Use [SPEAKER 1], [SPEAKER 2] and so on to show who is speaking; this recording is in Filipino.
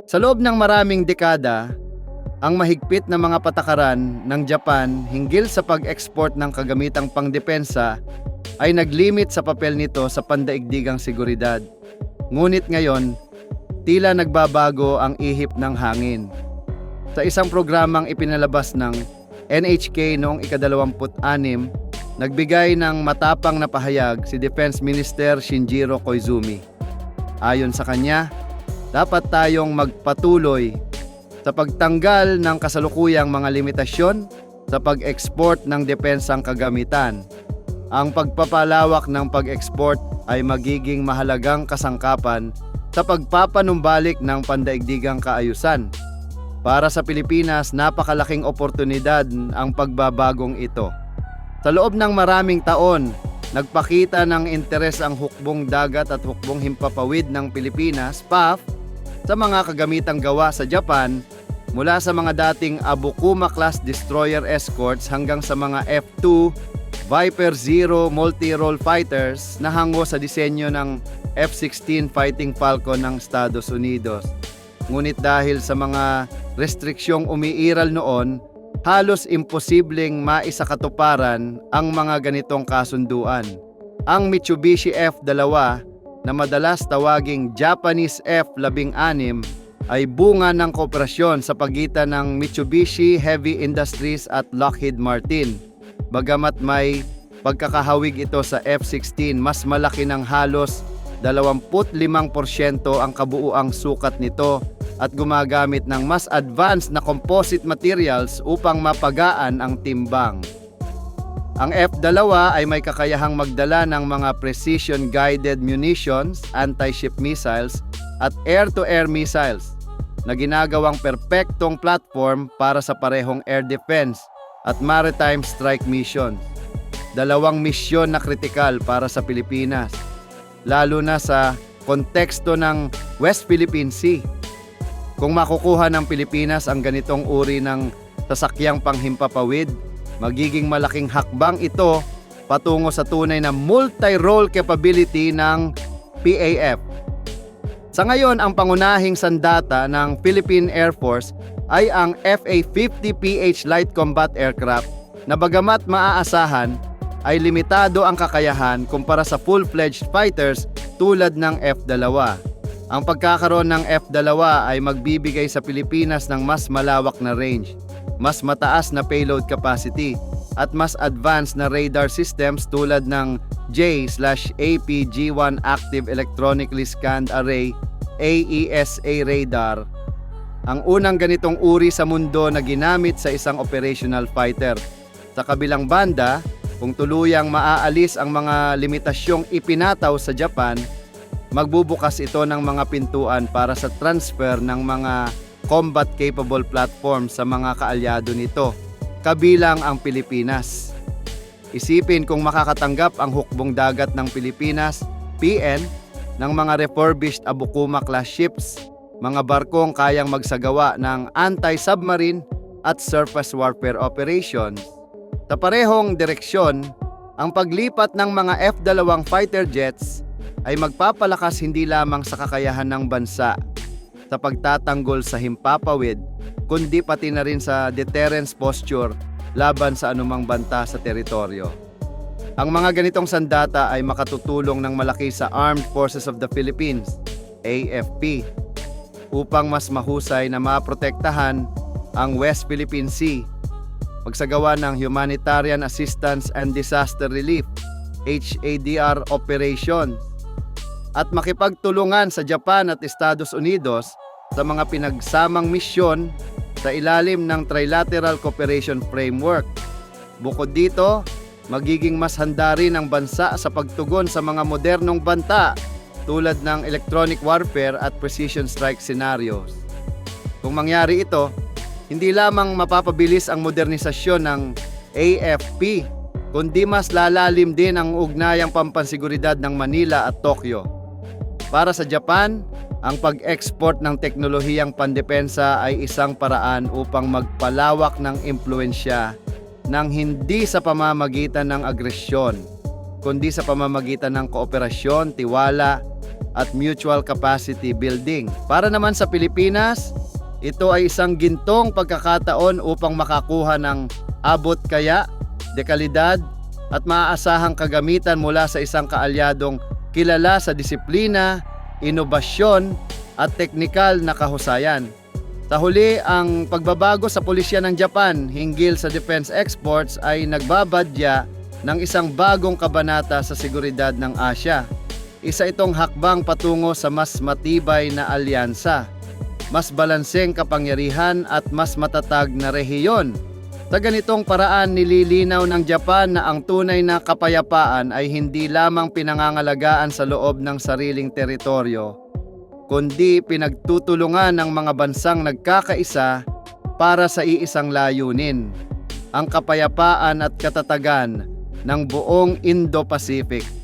[SPEAKER 1] Sa loob ng maraming dekada, ang mahigpit na mga patakaran ng Japan hinggil sa pag-export ng kagamitang pangdepensa ay naglimit sa papel nito sa pandaigdigang seguridad. Ngunit ngayon, tila nagbabago ang ihip ng hangin. Sa isang programang ipinalabas ng NHK noong ika-26, nagbigay ng matapang na pahayag si Defense Minister Shinjiro Koizumi. Ayon sa kanya, dapat tayong magpatuloy sa pagtanggal ng kasalukuyang mga limitasyon sa pag-export ng depensang kagamitan. Ang pagpapalawak ng pag-export ay magiging mahalagang kasangkapan sa pagpapanumbalik ng pandaigdigang kaayusan. Para sa Pilipinas, napakalaking oportunidad ang pagbabagong ito. Sa loob ng maraming taon, nagpakita ng interes ang hukbong dagat at hukbong himpapawid ng Pilipinas, PAF, sa mga kagamitang gawa sa Japan, mula sa mga dating Abukuma-class destroyer escorts hanggang sa mga F-2 Viper Zero multi-role fighters na hango sa disenyo ng F-16 Fighting Falcon ng Estados Unidos. Ngunit dahil sa mga restriksyong umiiral noon, halos imposibleng maisakatuparan ang mga ganitong kasunduan. Ang Mitsubishi F-2 na madalas tawaging Japanese F-16 ay bunga ng kooperasyon sa pagitan ng Mitsubishi Heavy Industries at Lockheed Martin. Bagamat may pagkakahawig ito sa F-16, mas malaki ng halos 25% ang kabuuang sukat nito at gumagamit ng mas advanced na composite materials upang mapagaan ang timbang. Ang F-2 ay may kakayahang magdala ng mga precision-guided munitions, anti-ship missiles at air-to-air missiles na ginagawang perpektong platform para sa parehong air defense at maritime strike mission. Dalawang misyon na kritikal para sa Pilipinas, lalo na sa konteksto ng West Philippine Sea. Kung makukuha ng Pilipinas ang ganitong uri ng sasakyang panghimpapawid, magiging malaking hakbang ito patungo sa tunay na multi-role capability ng PAF. Sa ngayon, ang pangunahing sandata ng Philippine Air Force ay ang FA-50PH Light Combat Aircraft na bagamat maaasahan ay limitado ang kakayahan kumpara sa full-fledged fighters tulad ng F-2. Ang pagkakaroon ng F-2 ay magbibigay sa Pilipinas ng mas malawak na range, mas mataas na payload capacity at mas advanced na radar systems tulad ng J/APG-1 Active Electronically Scanned Array AESA radar, ang unang ganitong uri sa mundo na ginamit sa isang operational fighter. Sa kabilang banda, kung tuluyang maaalis ang mga limitasyong ipinataw sa Japan, magbubukas ito ng mga pintuan para sa transfer ng mga combat-capable platform sa mga kaalyado nito, kabilang ang Pilipinas. Isipin kung makakatanggap ang hukbong dagat ng Pilipinas, PN, ng mga refurbished Abukuma-class ships, mga barkong kayang magsagawa ng anti-submarine at surface warfare operations. Sa parehong direksyon, ang paglipat ng mga F-2 fighter jets ay magpapalakas hindi lamang sa kakayahan ng bansa sa pagtatanggol sa himpapawid, kundi pati na rin sa deterrence posture laban sa anumang banta sa teritoryo. Ang mga ganitong sandata ay makatutulong ng malaki sa Armed Forces of the Philippines, AFP, upang mas mahusay na maprotektahan ang West Philippine Sea, pagsagawa ng Humanitarian Assistance and Disaster Relief, HADR operations, at makipagtulungan sa Japan at Estados Unidos sa mga pinagsamang misyon sa ilalim ng Trilateral Cooperation Framework. Bukod dito, magiging mas handa rin ang bansa sa pagtugon sa mga modernong banta tulad ng electronic warfare at precision strike scenarios. Kung mangyari ito, hindi lamang mapapabilis ang modernisasyon ng AFP, kundi mas lalalim din ang ugnayang pampanseguridad ng Manila at Tokyo. Para sa Japan, ang pag-export ng teknolohiyang pandepensa ay isang paraan upang magpalawak ng impluensya ng hindi sa pamamagitan ng agresyon, kundi sa pamamagitan ng kooperasyon, tiwala, at mutual capacity building. Para naman sa Pilipinas, ito ay isang gintong pagkakataon upang makakuha ng abot kaya, dekalidad at maaasahang kagamitan mula sa isang kaalyadong kilala sa disiplina, inobasyon at teknikal na kahusayan. Sa huli, ang pagbabago sa pulisya ng Japan hinggil sa defense exports ay nagbabadya ng isang bagong kabanata sa seguridad ng Asya. Isa itong hakbang patungo sa mas matibay na alyansa, mas balanseng kapangyarihan at mas matatag na rehiyon. Sa ganitong paraan, nililinaw ng Japan na ang tunay na kapayapaan ay hindi lamang pinangangalagaan sa loob ng sariling teritoryo, kundi pinagtutulungan ng mga bansang nagkakaisa para sa iisang layunin, ang kapayapaan at katatagan ng buong Indo-Pacific.